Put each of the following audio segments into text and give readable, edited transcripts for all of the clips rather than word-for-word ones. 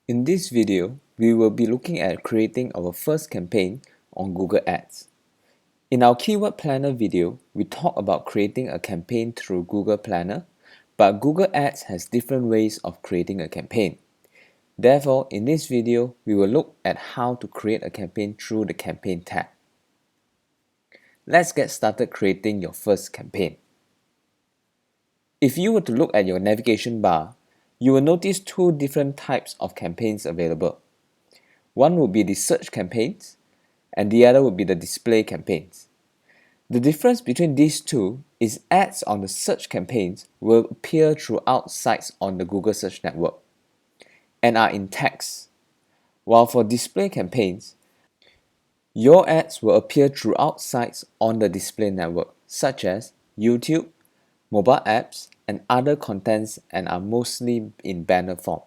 In this video, we will be looking at creating our first campaign on Google Ads. In our Keyword Planner video, we talk about creating a campaign through Google Planner, but Google Ads has different ways of creating a campaign. Therefore, in this video, we will look at how to create a campaign through the Campaign tab. Let's get started creating your first campaign. If you were to look at your navigation bar, you will notice two different types of campaigns available. One would be the search campaigns, and the other would be the display campaigns. The difference between these two is ads on the search campaigns will appear throughout sites on the Google Search Network and are in text, while for display campaigns, your ads will appear throughout sites on the display network, such as YouTube, mobile apps, and other contents, and are mostly in banner form.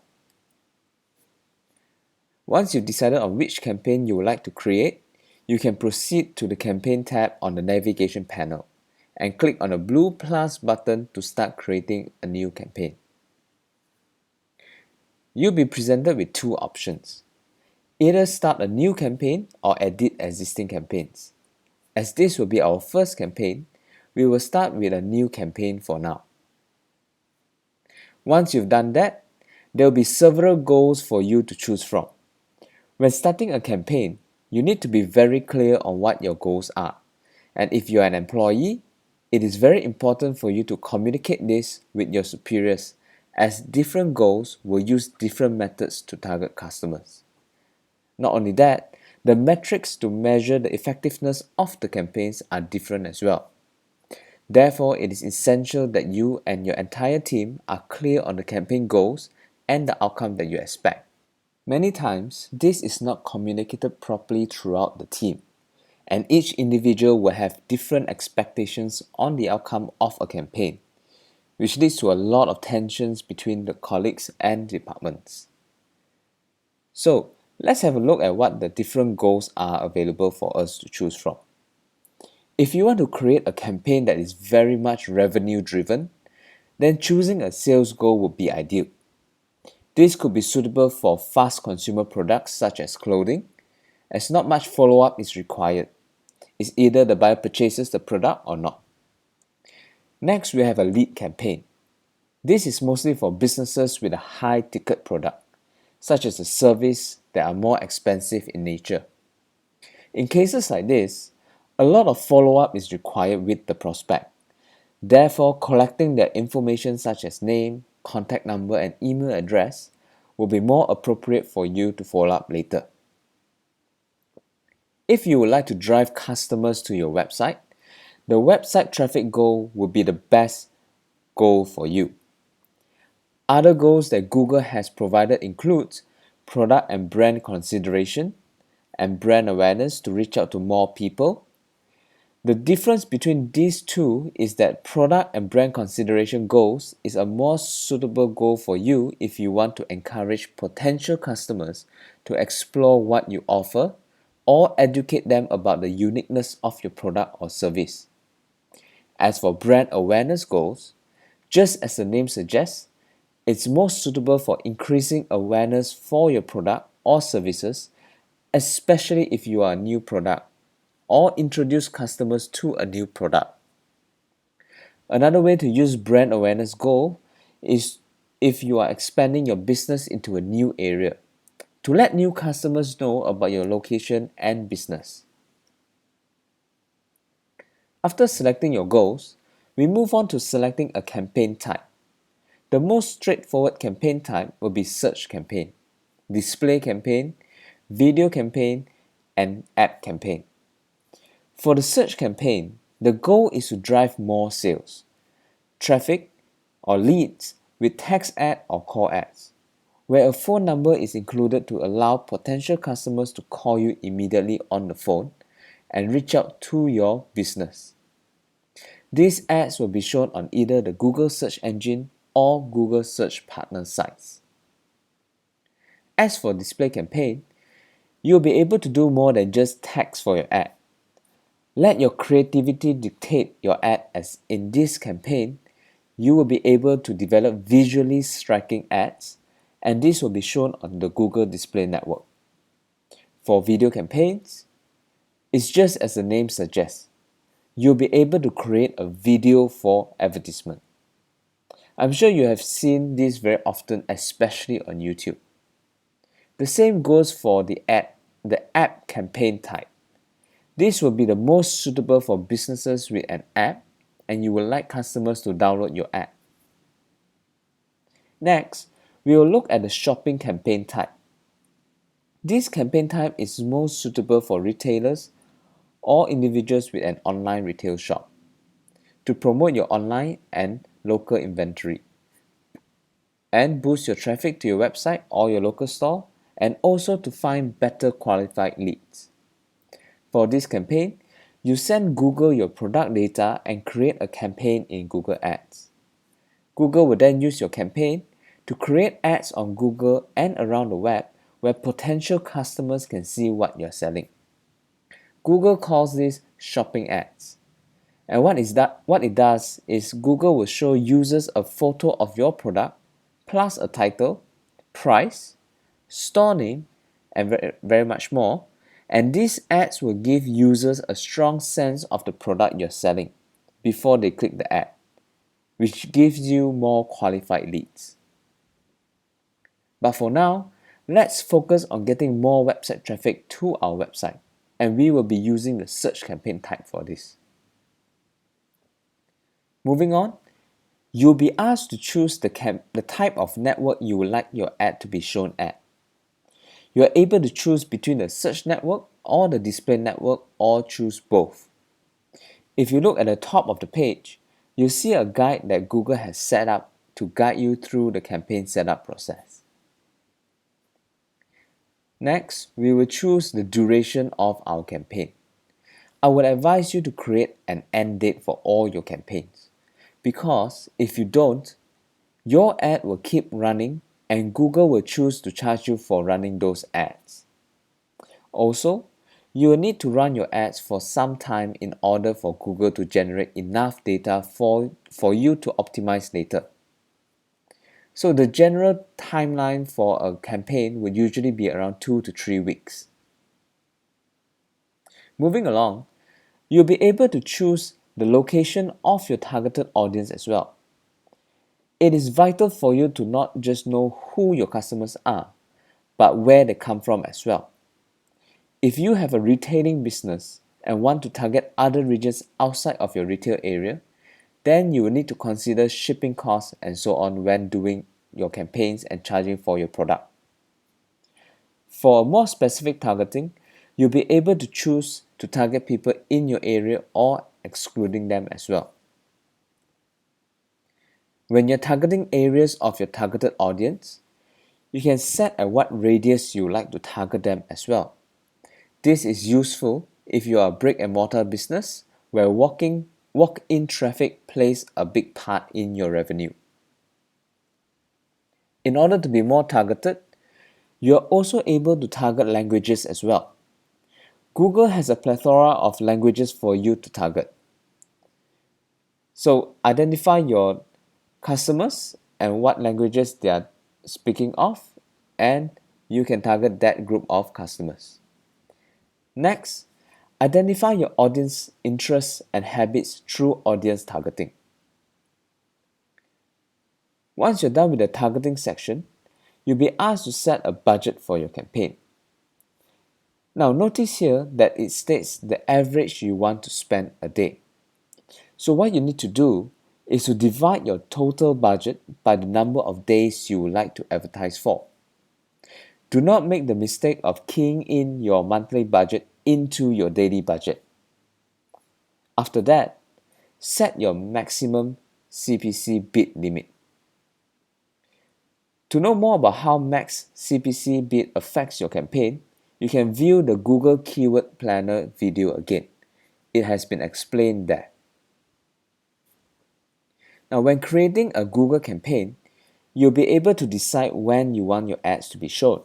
Once you've decided on which campaign you would like to create, you can proceed to the Campaign tab on the navigation panel and click on the blue plus button to start creating a new campaign. You'll be presented with two options. Either start a new campaign or edit existing campaigns. As this will be our first campaign, we will start with a new campaign for now. Once you've done that, there will be several goals for you to choose from. When starting a campaign, you need to be very clear on what your goals are. And if you are an employee, it is very important for you to communicate this with your superiors, as different goals will use different methods to target customers. Not only that, the metrics to measure the effectiveness of the campaigns are different as well. Therefore, it is essential that you and your entire team are clear on the campaign goals and the outcome that you expect. Many times, this is not communicated properly throughout the team, and each individual will have different expectations on the outcome of a campaign, which leads to a lot of tensions between the colleagues and departments. So, let's have a look at what the different goals are available for us to choose from. If you want to create a campaign that is very much revenue driven, then choosing a sales goal would be ideal. This could be suitable for fast consumer products such as clothing, as not much follow-up is required. It's either the buyer purchases the product or not. Next, we have a lead campaign. This is mostly for businesses with a high ticket product, such as a service that are more expensive in nature. In cases like this, a lot of follow-up is required with the prospect. Therefore, collecting their information such as name, contact number, and email address will be more appropriate for you to follow up later. If you would like to drive customers to your website, the website traffic goal will be the best goal for you. Other goals that Google has provided includes product and brand consideration and brand awareness to reach out to more people. The difference between these two is that product and brand consideration goals is a more suitable goal for you if you want to encourage potential customers to explore what you offer or educate them about the uniqueness of your product or service. As for brand awareness goals, just as the name suggests, it's more suitable for increasing awareness for your product or services, especially if you are a new product or introduce customers to a new product. Another way to use brand awareness goal is if you are expanding your business into a new area, to let new customers know about your location and business. After selecting your goals, we move on to selecting a campaign type. The most straightforward campaign type will be search campaign, display campaign, video campaign, and app campaign. For the search campaign, the goal is to drive more sales, traffic, or leads with text ad or call ads, where a phone number is included to allow potential customers to call you immediately on the phone and reach out to your business. These ads will be shown on either the Google search engine or Google search partner sites. As for display campaign, you'll be able to do more than just text for your ad. Let your creativity dictate your ad, as in this campaign, you will be able to develop visually striking ads and this will be shown on the Google Display Network. For video campaigns, it's just as the name suggests. You'll be able to create a video for advertisement. I'm sure you have seen this very often, especially on YouTube. The same goes for the app campaign type. This will be the most suitable for businesses with an app, and you will like customers to download your app. Next, we will look at the shopping campaign type. This campaign type is most suitable for retailers or individuals with an online retail shop to promote your online and local inventory and boost your traffic to your website or your local store, and also to find better qualified leads. For this campaign, you send Google your product data and create a campaign in Google Ads. Google will then use your campaign to create ads on Google and around the web where potential customers can see what you're selling. Google calls this shopping ads. And what it does is Google will show users a photo of your product plus a title, price, store name, and very much more. And these ads will give users a strong sense of the product you're selling before they click the ad, which gives you more qualified leads. But for now, let's focus on getting more website traffic to our website, and we will be using the search campaign type for this. Moving on, you'll be asked to choose the type of network you would like your ad to be shown at. You are able to choose between the search network or the display network, or choose both. If you look at the top of the page, you'll see a guide that Google has set up to guide you through the campaign setup process. Next, we will choose the duration of our campaign. I would advise you to create an end date for all your campaigns, because if you don't, your ad will keep running and Google will choose to charge you for running those ads. Also, you will need to run your ads for some time in order for Google to generate enough data for you to optimize later. So the general timeline for a campaign would usually be around 2 to 3 weeks. Moving along, you'll be able to choose the location of your targeted audience as well. It is vital for you to not just know who your customers are, but where they come from as well. If you have a retailing business and want to target other regions outside of your retail area, then you will need to consider shipping costs and so on when doing your campaigns and charging for your product. For more specific targeting, you'll be able to choose to target people in your area or excluding them as well. When you're targeting areas of your targeted audience, you can set at what radius you like to target them as well. This is useful if you are a brick and mortar business where walk-in traffic plays a big part in your revenue. In order to be more targeted, you are also able to target languages as well. Google has a plethora of languages for you to target. So identify your customers and what languages they are speaking of, and you can target that group of customers. Next, identify your audience interests and habits through audience targeting. Once you're done with the targeting section, you'll be asked to set a budget for your campaign. Now notice here that it states the average you want to spend a day. So what you need to do is to divide your total budget by the number of days you would like to advertise for. Do not make the mistake of keying in your monthly budget into your daily budget. After that, set your maximum CPC bid limit. To know more about how max CPC bid affects your campaign, you can view the Google Keyword Planner video again. It has been explained there. Now, when creating a Google campaign, you'll be able to decide when you want your ads to be shown.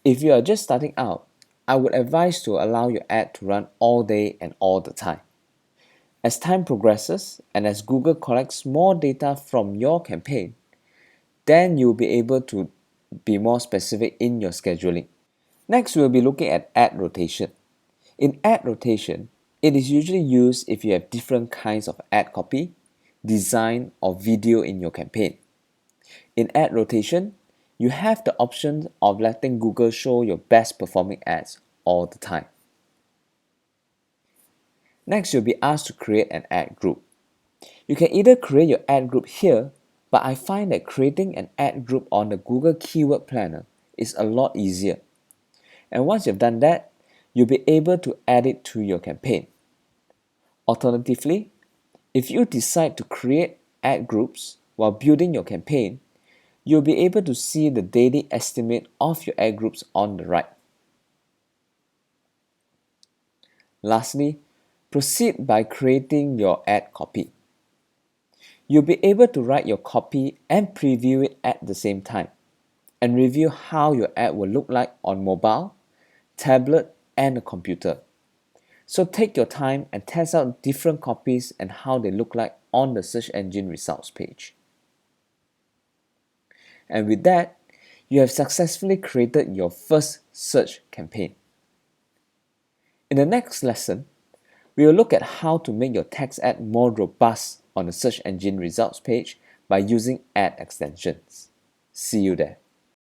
If you are just starting out, I would advise to allow your ad to run all day and all the time. As time progresses and as Google collects more data from your campaign, then you'll be able to be more specific in your scheduling. Next, we'll be looking at ad rotation. In ad rotation, it is usually used if you have different kinds of ad copy, design, or video in your campaign. In ad rotation, you have the option of letting Google show your best performing ads all the time. Next, you'll be asked to create an ad group. You can either create your ad group here, but I find that creating an ad group on the Google Keyword Planner is a lot easier. And once you've done that, you'll be able to add it to your campaign. Alternatively, if you decide to create ad groups while building your campaign, you'll be able to see the daily estimate of your ad groups on the right. Lastly, proceed by creating your ad copy. You'll be able to write your copy and preview it at the same time, and review how your ad will look like on mobile, tablet, and a computer. So take your time and test out different copies and how they look like on the search engine results page. And with that, you have successfully created your first search campaign. In the next lesson, we will look at how to make your text ad more robust on the search engine results page by using ad extensions. See you there.